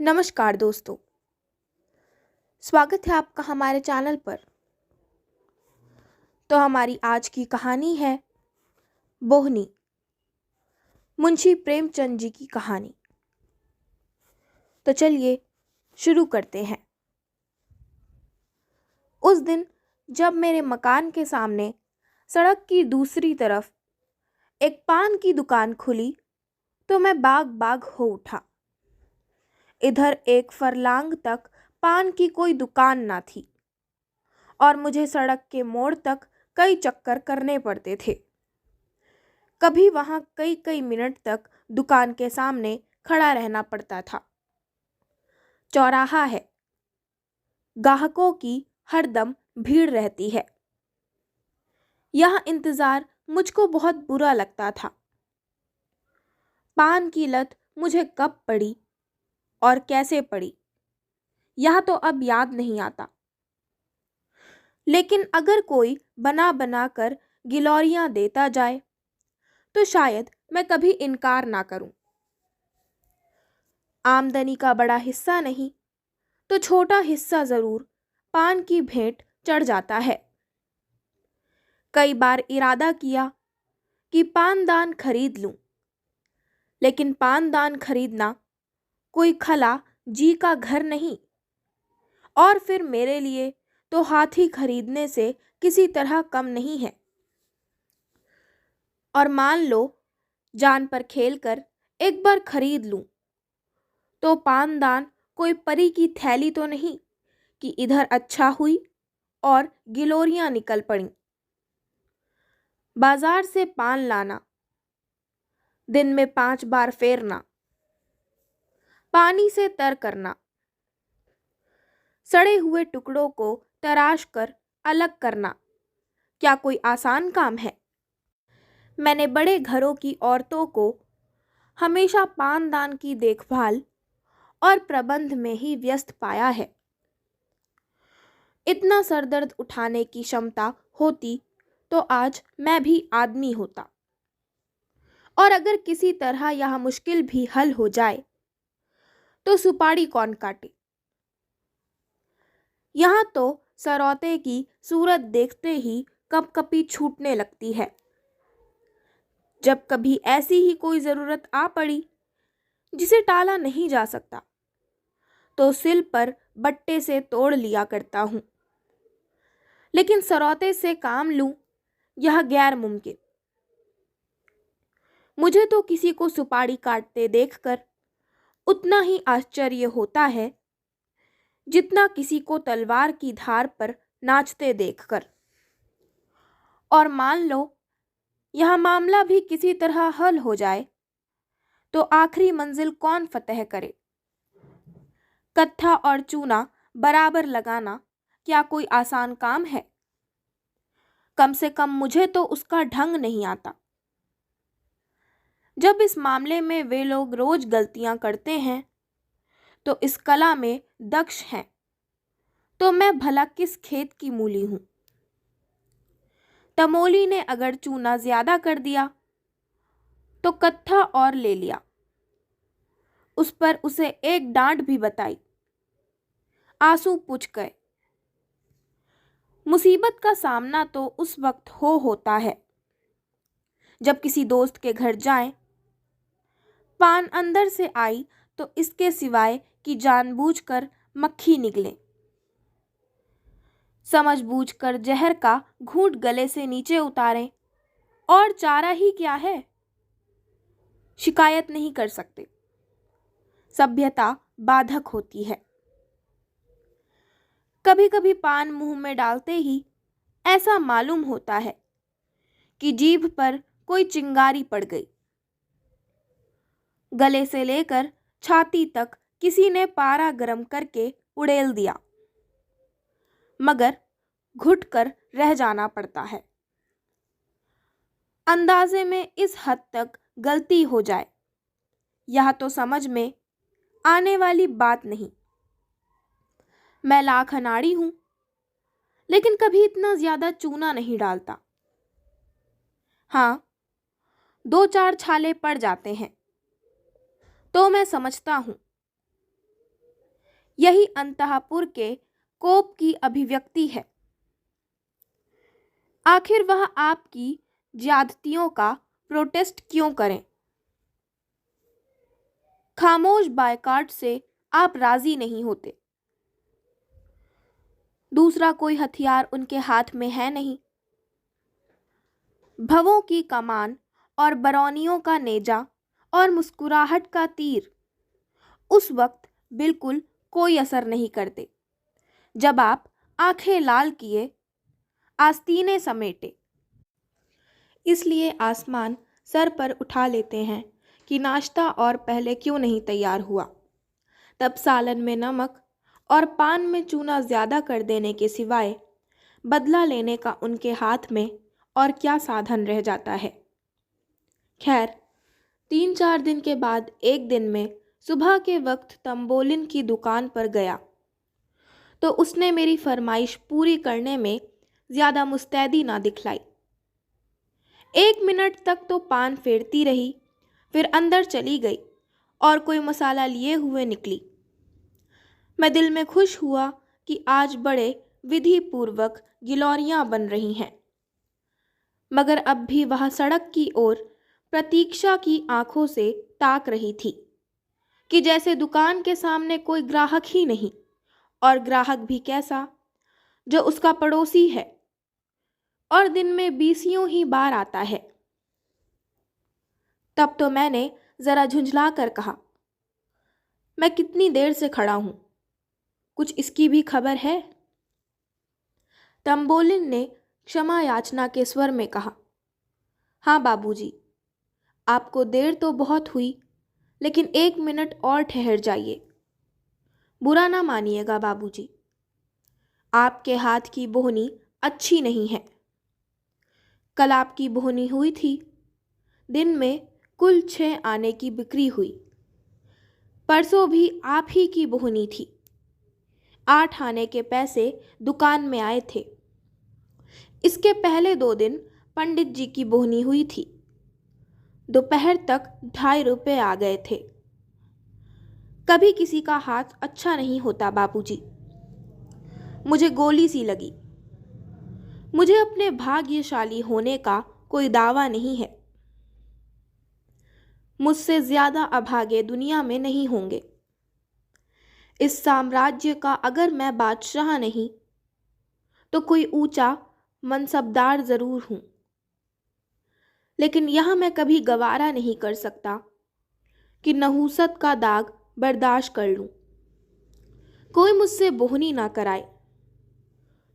नमस्कार दोस्तों। स्वागत है आपका हमारे चैनल पर। तो हमारी आज की कहानी है बोहनी, मुंशी प्रेमचंद जी की कहानी। तो चलिए शुरू करते हैं। उस दिन जब मेरे मकान के सामने सड़क की दूसरी तरफ एक पान की दुकान खुली तो मैं बाग बाग हो उठा। इधर एक फरलांग तक पान की कोई दुकान ना थी और मुझे सड़क के मोड़ तक कई चक्कर करने पड़ते थे। कभी वहां कई कई मिनट तक दुकान के सामने खड़ा रहना पड़ता था। चौराहा है, ग्राहकों की हरदम भीड़ रहती है। यह इंतजार मुझको बहुत बुरा लगता था। पान की लत मुझे कब पड़ी और कैसे पड़ी यह तो अब याद नहीं आता, लेकिन अगर कोई बना बना कर गिलौरियां देता जाए तो शायद मैं कभी इनकार ना करूं। आमदनी का बड़ा हिस्सा नहीं तो छोटा हिस्सा जरूर पान की भेंट चढ़ जाता है। कई बार इरादा किया कि पानदान खरीद लूं, लेकिन पानदान खरीदना कोई खला जी का घर नहीं, और फिर मेरे लिए तो हाथी खरीदने से किसी तरह कम नहीं है। और मान लो जान पर खेलकर एक बार खरीद लूं तो पानदान कोई परी की थैली तो नहीं कि इधर अच्छा हुई और गिलोरियां निकल पड़ी। बाजार से पान लाना, दिन में 5 बार फेरना, पानी से तर करना, सड़े हुए टुकड़ों को तराश कर अलग करना क्या कोई आसान काम है? मैंने बड़े घरों की औरतों को हमेशा पानदान की देखभाल और प्रबंध में ही व्यस्त पाया है। इतना सरदर्द उठाने की क्षमता होती तो आज मैं भी आदमी होता। और अगर किसी तरह यह मुश्किल भी हल हो जाए तो सुपारी कौन काटे? यहाँ तो सरौते की सूरत देखते ही कपकपी छूटने लगती है। जब कभी ऐसी ही कोई जरूरत आ पड़ी जिसे टाला नहीं जा सकता तो सिल पर बट्टे से तोड़ लिया करता हूं, लेकिन सरौते से काम लूं यह गैर मुमकिन। मुझे तो किसी को सुपारी काटते देखकर उतना ही आश्चर्य होता है जितना किसी को तलवार की धार पर नाचते देखकर। और मान लो यह मामला भी किसी तरह हल हो जाए तो आखिरी मंजिल कौन फतह करे? कत्था और चूना बराबर लगाना क्या कोई आसान काम है? कम से कम मुझे तो उसका ढंग नहीं आता। जब इस मामले में वे लोग रोज गलतियां करते हैं तो इस कला में दक्ष हैं, तो मैं भला किस खेत की मूली हूं? तमोली ने अगर चूना ज्यादा कर दिया तो कत्था और ले लिया, उस पर उसे एक डांट भी बताई, आंसू पुछ गए। मुसीबत का सामना तो उस वक्त होता है जब किसी दोस्त के घर जाएं, पान अंदर से आई तो इसके सिवाय कि जानबूझकर मक्खी निकले, समझबूझकर जहर का घूंट गले से नीचे उतारें, और चारा ही क्या है? शिकायत नहीं कर सकते, सभ्यता बाधक होती है। कभी कभी पान मुंह में डालते ही ऐसा मालूम होता है कि जीभ पर कोई चिंगारी पड़ गई। गले से लेकर छाती तक किसी ने पारा गर्म करके उड़ेल दिया, मगर घुटकर रह जाना पड़ता है। अंदाजे में इस हद तक गलती हो जाए यह तो समझ में आने वाली बात नहीं। मैं लाख अनाड़ी हूं, लेकिन कभी इतना ज्यादा चूना नहीं डालता। हाँ, 2-4 छाले पड़ जाते हैं तो मैं समझता हूं यही अंतःपुर के कोप की अभिव्यक्ति है। आखिर वह आपकी ज्यादतियों का प्रोटेस्ट क्यों करें? खामोश बायकॉट से आप राजी नहीं होते। दूसरा कोई हथियार उनके हाथ में है नहीं। भवों की कमान और बरौनियों का नेजा और मुस्कुराहट का तीर उस वक्त बिल्कुल कोई असर नहीं करते जब आप आंखें लाल किए आस्तीने समेटे। इसलिए आसमान सर पर उठा लेते हैं कि नाश्ता और पहले क्यों नहीं तैयार हुआ। तब सालन में नमक और पान में चूना ज़्यादा कर देने के सिवाय बदला लेने का उनके हाथ में और क्या साधन रह जाता है। खैर 3-4 दिन के बाद एक दिन में सुबह के वक्त तंबोलिन की दुकान पर गया तो उसने मेरी फरमाइश पूरी करने में ज़्यादा मुस्तैदी ना दिखलाई। 1 मिनट तक तो पान फेरती रही, फिर अंदर चली गई और कोई मसाला लिए हुए निकली। मैं दिल में खुश हुआ कि आज बड़े विधि पूर्वक गिलौरियाँ बन रही हैं, मगर अब भी वह सड़क की ओर प्रतीक्षा की आंखों से ताक रही थी कि जैसे दुकान के सामने कोई ग्राहक ही नहीं, और ग्राहक भी कैसा, जो उसका पड़ोसी है और दिन में 20 ही बार आता है। तब तो मैंने ज़रा झुंझला कर कहा, मैं कितनी देर से खड़ा हूँ, कुछ इसकी भी खबर है? तंबोलिन ने क्षमा याचना के स्वर में कहा, हाँ बाबूजी, आपको देर तो बहुत हुई, लेकिन 1 मिनट और ठहर जाइए। बुरा ना मानिएगा बाबूजी, आपके हाथ की बोहनी अच्छी नहीं है। कल आपकी बोहनी हुई थी, दिन में कुल 6 आने की बिक्री हुई। परसों भी आप ही की बोहनी थी, 8 आने के पैसे दुकान में आए थे। इसके पहले 2 दिन पंडित जी की बोहनी हुई थी, दोपहर तक 2.5 रुपये आ गए थे। कभी किसी का हाथ अच्छा नहीं होता बाबूजी, मुझे गोली सी लगी। मुझे अपने भाग्यशाली होने का कोई दावा नहीं है। मुझसे ज़्यादा अभागे दुनिया में नहीं होंगे। इस साम्राज्य का अगर मैं बादशाह नहीं तो कोई ऊंचा मनसबदार ज़रूर हूँ, लेकिन यह मैं कभी गवारा नहीं कर सकता कि नहूसत का दाग बर्दाश्त कर लूँ। कोई मुझसे बोहनी ना कराए।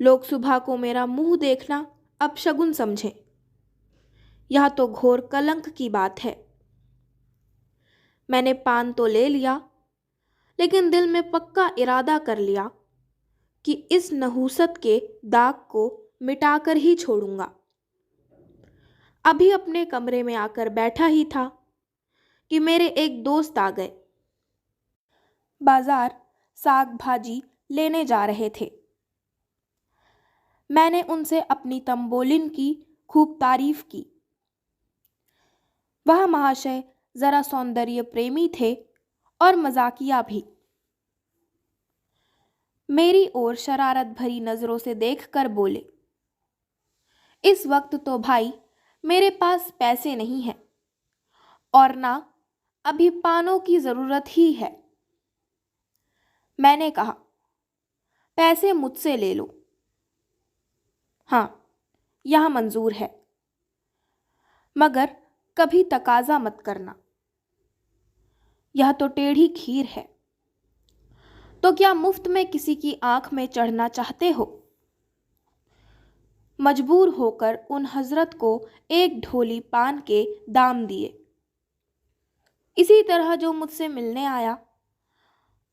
लोग सुबह को मेरा मुंह देखना अपशगुन समझें, यह तो घोर कलंक की बात है। मैंने पान तो ले लिया, लेकिन दिल में पक्का इरादा कर लिया कि इस नहूसत के दाग को मिटाकर ही छोड़ूंगा। अभी अपने कमरे में आकर बैठा ही था कि मेरे एक दोस्त आ गए। बाजार साग भाजी लेने जा रहे थे। मैंने उनसे अपनी तंबोलिन की खूब तारीफ की। वह महाशय जरा सौंदर्य प्रेमी थे और मजाकिया भी। मेरी ओर शरारत भरी नजरों से देखकर बोले, इस वक्त तो भाई मेरे पास पैसे नहीं हैं और ना अभी पानों की जरूरत ही है। मैंने कहा, पैसे मुझसे ले लो। हाँ, यह मंजूर है, मगर कभी तकाजा मत करना। यह तो टेढ़ी खीर है। तो क्या मुफ्त में किसी की आंख में चढ़ना चाहते हो? मजबूर होकर उन हजरत को 1 ढोली पान के दाम दिए। इसी तरह जो मुझसे मिलने आया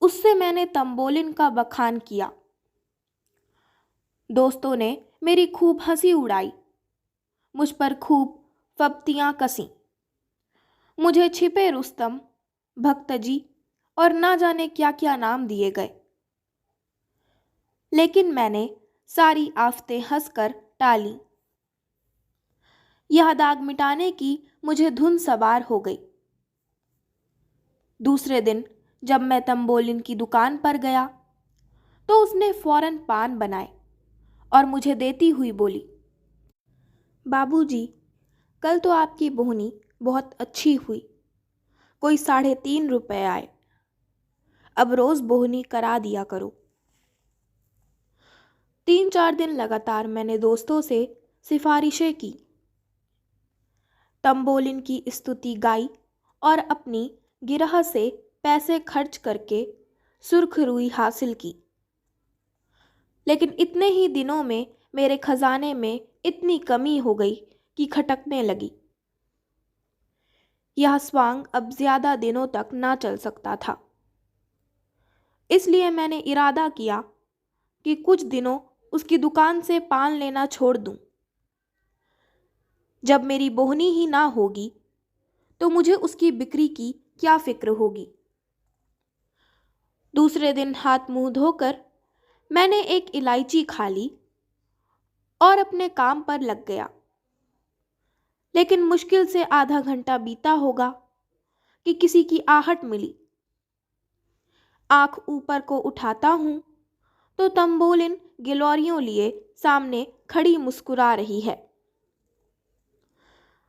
उससे मैंने तंबोलिन का बखान किया। दोस्तों ने मेरी खूब हंसी उड़ाई, मुझ पर खूब फब्तियाँ कसीं। मुझे छिपे रुस्तम, भक्तजी और ना जाने क्या क्या नाम दिए गए, लेकिन मैंने सारी आफतें हंसकर टाली। यह दाग मिटाने की मुझे धुन सवार हो गई। दूसरे दिन जब मैं तंबोलिन की दुकान पर गया तो उसने फौरन पान बनाए और मुझे देती हुई बोली, बाबूजी, कल तो आपकी बोहनी बहुत अच्छी हुई, कोई 3.5 रुपए आए। अब रोज़ बोहनी करा दिया करो। 3-4 दिन लगातार मैंने दोस्तों से सिफारिशें की, तम्बोलिन की स्तुति गाई और अपनी गिरह से पैसे खर्च करके सुर्खरुई हासिल की। लेकिन इतने ही दिनों में मेरे खजाने में इतनी कमी हो गई कि खटकने लगी। यह स्वांग अब ज्यादा दिनों तक ना चल सकता था। इसलिए मैंने इरादा किया कि कुछ दिनों उसकी दुकान से पान लेना छोड़ दूं। जब मेरी बोहनी ही ना होगी तो मुझे उसकी बिक्री की क्या फिक्र होगी। दूसरे दिन हाथ मुंह धोकर मैंने एक इलायची खा ली और अपने काम पर लग गया। लेकिन मुश्किल से आधा घंटा बीता होगा कि किसी की आहट मिली। आंख ऊपर को उठाता हूं तो तम्बोलिन गिलोरियों लिए सामने खड़ी मुस्कुरा रही है।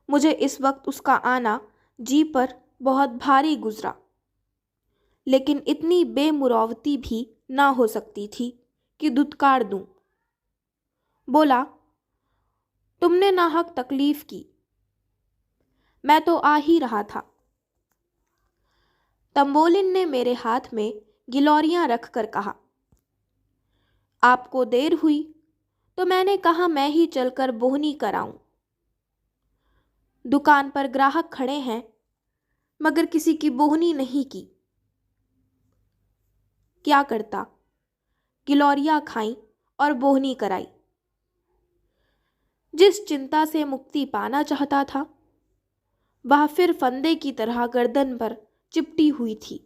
मुझे इस वक्त उसका आना जी पर बहुत भारी गुजरा, लेकिन इतनी बेमुरौवती भी ना हो सकती थी कि दुत्कार दूं। बोला, तुमने नाहक तकलीफ की, मैं तो आ ही रहा था। तम्बोलिन ने मेरे हाथ में गिलोरियां रखकर कहा, आपको देर हुई तो मैंने कहा मैं ही चलकर बोहनी कराऊं। दुकान पर ग्राहक खड़े हैं मगर किसी की बोहनी नहीं की। क्या करता, गिलोरियां खाई और बोहनी कराई। जिस चिंता से मुक्ति पाना चाहता था वह फिर फंदे की तरह गर्दन पर चिपटी हुई थी।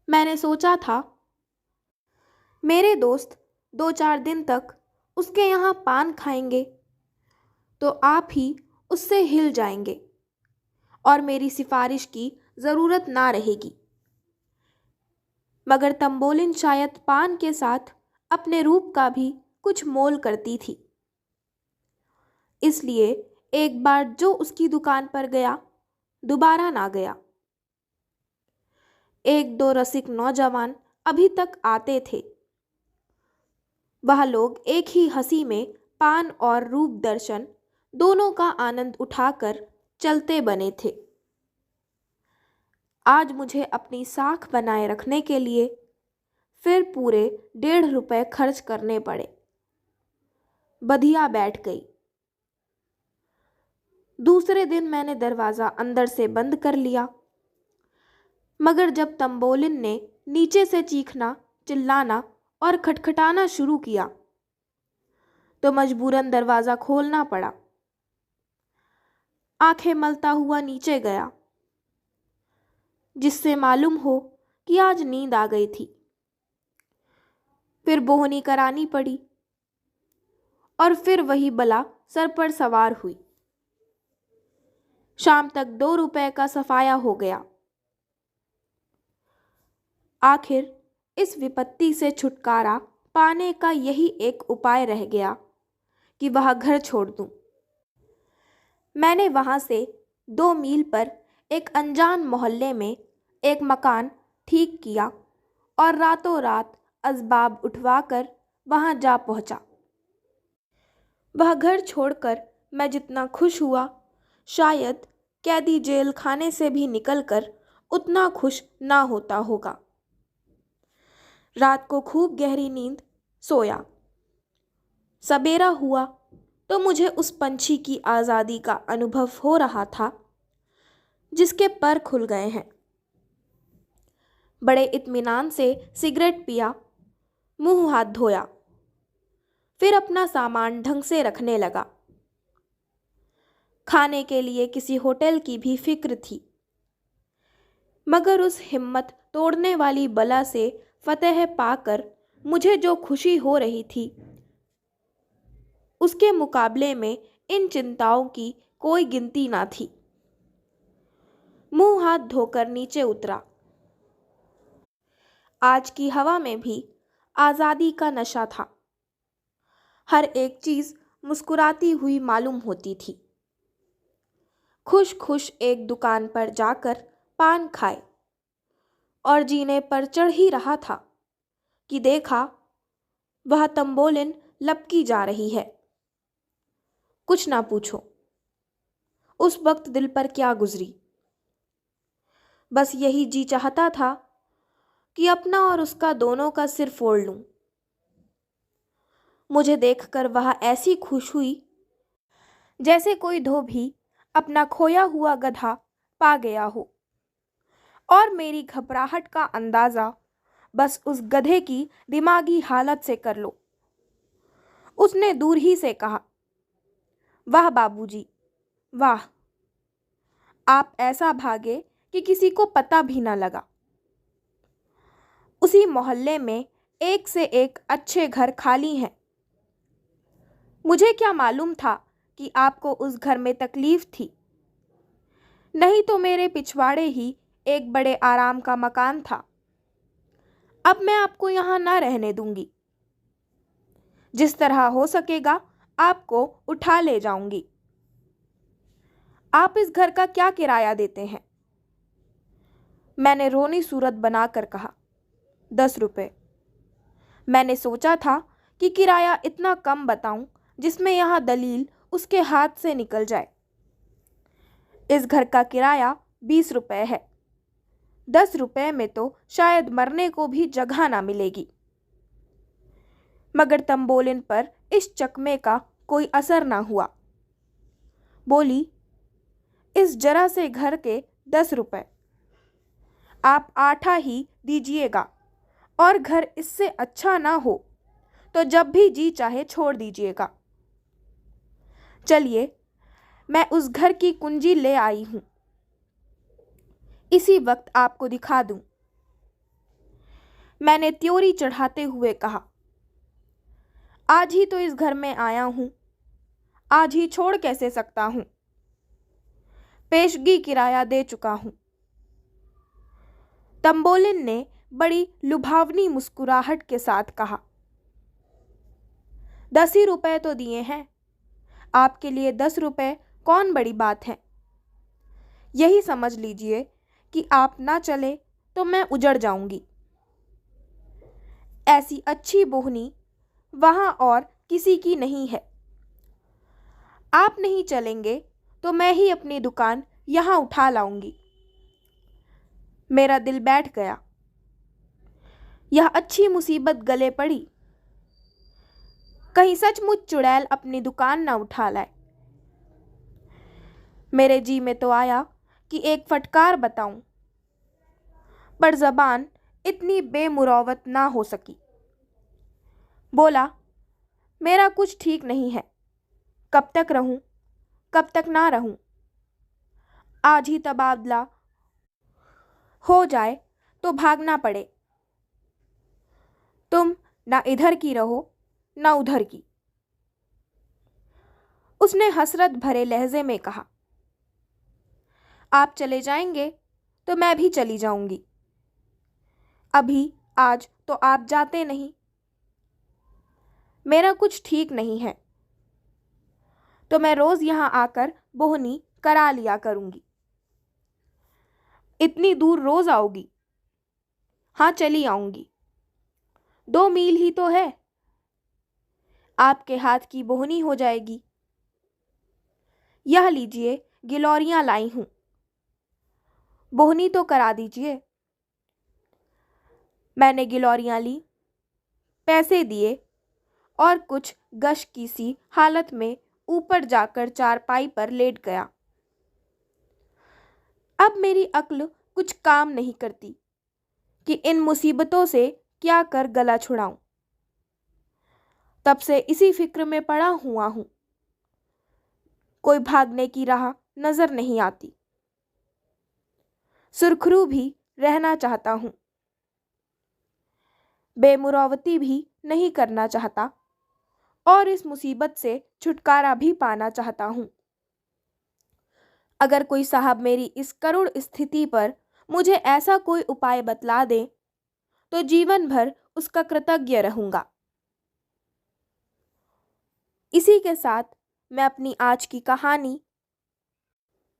मैंने सोचा था मेरे दोस्त 2-4 दिन तक उसके यहाँ पान खाएंगे तो आप ही उससे हिल जाएंगे और मेरी सिफारिश की ज़रूरत ना रहेगी। मगर तम्बोलिन शायद पान के साथ अपने रूप का भी कुछ मोल करती थी। इसलिए एक बार जो उसकी दुकान पर गया दोबारा ना गया। 1-2 रसिक नौजवान अभी तक आते थे। वह लोग एक ही हंसी में पान और रूप दर्शन दोनों का आनंद उठाकर चलते बने थे। आज मुझे अपनी साख बनाए रखने के लिए फिर पूरे 1.5 रुपए खर्च करने पड़े। बधिया बैठ गई। दूसरे दिन मैंने दरवाज़ा अंदर से बंद कर लिया, मगर जब तम्बोलिन ने नीचे से चीखना, चिल्लाना और खटखटाना शुरू किया तो मजबूरन दरवाज़ा खोलना पड़ा। आंखें मलता हुआ नीचे गया, जिससे मालूम हो कि आज नींद आ गई थी। फिर बोहनी करानी पड़ी और फिर वही बला सर पर सवार हुई। शाम तक 2 रुपए का सफाया हो गया। आखिर इस विपत्ति से छुटकारा पाने का यही एक उपाय रह गया कि वह घर छोड़ दूं। मैंने वहां से 2 मील पर एक अनजान मोहल्ले में एक मकान ठीक किया और रातों रात असबाब उठवाकर वहां जा पहुंचा। वह घर छोड़कर मैं जितना खुश हुआ, शायद कैदी जेल खाने से भी निकलकर उतना खुश ना होता होगा। रात को खूब गहरी नींद सोया। सबेरा हुआ तो मुझे उस पंछी की आज़ादी का अनुभव हो रहा था जिसके पर खुल गए हैं। बड़े इत्मीनान से सिगरेट पिया, मुंह हाथ धोया, फिर अपना सामान ढंग से रखने लगा। खाने के लिए किसी होटल की भी फिक्र थी, मगर उस हिम्मत तोड़ने वाली बला से फतेह पाकर मुझे जो खुशी हो रही थी उसके मुकाबले में इन चिंताओं की कोई गिनती ना थी। मुंह हाथ धोकर नीचे उतरा। आज की हवा में भी आज़ादी का नशा था। हर एक चीज़ मुस्कुराती हुई मालूम होती थी। खुश खुश एक दुकान पर जाकर पान खाए और जीने पर चढ़ ही रहा था कि देखा वह तंबोलिन लपकी जा रही है। कुछ ना पूछो उस वक्त दिल पर क्या गुजरी। बस यही जी चाहता था कि अपना और उसका दोनों का सिर फोड़ लूं। मुझे देखकर वह ऐसी खुश हुई जैसे कोई धोबी अपना खोया हुआ गधा पा गया हो, और मेरी घबराहट का अंदाज़ा बस उस गधे की दिमागी हालत से कर लो। उसने दूर ही से कहा, वाह बाबूजी, वाह, आप ऐसा भागे कि किसी को पता भी न लगा। उसी मोहल्ले में एक से एक अच्छे घर खाली हैं। मुझे क्या मालूम था कि आपको उस घर में तकलीफ थी, नहीं तो मेरे पिछवाड़े ही एक बड़े आराम का मकान था। अब मैं आपको यहाँ ना रहने दूंगी। जिस तरह हो सकेगा आपको उठा ले जाऊंगी। आप इस घर का क्या किराया देते हैं? मैंने रोनी सूरत बनाकर कहा, 10 रुपए। मैंने सोचा था कि किराया इतना कम बताऊं जिसमें यह दलील उसके हाथ से निकल जाए। इस घर का किराया 20 रुपए है। 10 रुपए में तो शायद मरने को भी जगह ना मिलेगी। मगर तंबोलिन पर इस चकमे का कोई असर ना हुआ। बोली, इस जरा से घर के 10 रुपए आप 8 ही दीजिएगा, और घर इससे अच्छा ना हो तो जब भी जी चाहे छोड़ दीजिएगा। चलिए, मैं उस घर की कुंजी ले आई हूं, इसी वक्त आपको दिखा दूं। मैंने त्योरी चढ़ाते हुए कहा, आज ही तो इस घर में आया हूं, आज ही छोड़ कैसे सकता हूं? पेशगी किराया दे चुका हूं। तंबोलिन ने बड़ी लुभावनी मुस्कुराहट के साथ कहा, 10 ही रुपए तो दिए हैं। आपके लिए 10 रुपए कौन बड़ी बात है? यही समझ लीजिए कि आप ना चले तो मैं उजड़ जाऊंगी। ऐसी अच्छी बोहनी वहां और किसी की नहीं है। आप नहीं चलेंगे तो मैं ही अपनी दुकान यहां उठा लाऊंगी। मेरा दिल बैठ गया। यह अच्छी मुसीबत गले पड़ी। कहीं सचमुच चुड़ैल अपनी दुकान ना उठा लाए। मेरे जी में तो आया कि एक फटकार बताऊं, पर जबान इतनी बेमुरौवत ना हो सकी। बोला, मेरा कुछ ठीक नहीं है। कब तक रहूं, कब तक ना रहूं? आज ही तबादला हो जाए तो भागना पड़े। तुम ना इधर की रहो ना उधर की। उसने हसरत भरे लहजे में कहा, आप चले जाएंगे तो मैं भी चली जाऊंगी। अभी आज तो आप जाते नहीं। मेरा कुछ ठीक नहीं है तो मैं रोज यहां आकर बोहनी करा लिया करूंगी। इतनी दूर रोज आओगी? हाँ, चली आऊंगी। 2 मील ही तो है। आपके हाथ की बोहनी हो जाएगी। यह लीजिए, गिलौरियां लाई हूं, बोहनी तो करा दीजिए। मैंने गिलौरियां ली, पैसे दिए और कुछ गश की सी हालत में ऊपर जाकर चारपाई पर लेट गया। अब मेरी अक्ल कुछ काम नहीं करती कि इन मुसीबतों से क्या कर गला छुड़ाऊं। तब से इसी फिक्र में पड़ा हुआ हूं। कोई भागने की राह नजर नहीं आती। सुरखरू भी रहना चाहता हूं, बेमुरौवती भी नहीं करना चाहता, और इस मुसीबत से छुटकारा भी पाना चाहता हूं। अगर कोई साहब मेरी इस करुण स्थिति पर मुझे ऐसा कोई उपाय बतला दे तो जीवन भर उसका कृतज्ञ रहूंगा। इसी के साथ मैं अपनी आज की कहानी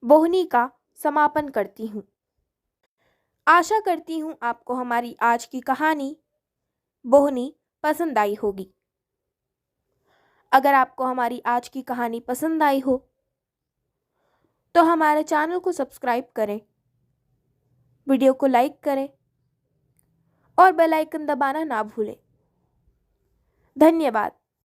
बोहनी का समापन करती हूँ। आशा करती हूँ आपको हमारी आज की कहानी बोहनी पसंद आई होगी। अगर आपको हमारी आज की कहानी पसंद आई हो तो हमारे चैनल को सब्सक्राइब करें, वीडियो को लाइक करें और बेल आइकन दबाना ना भूलें। धन्यवाद।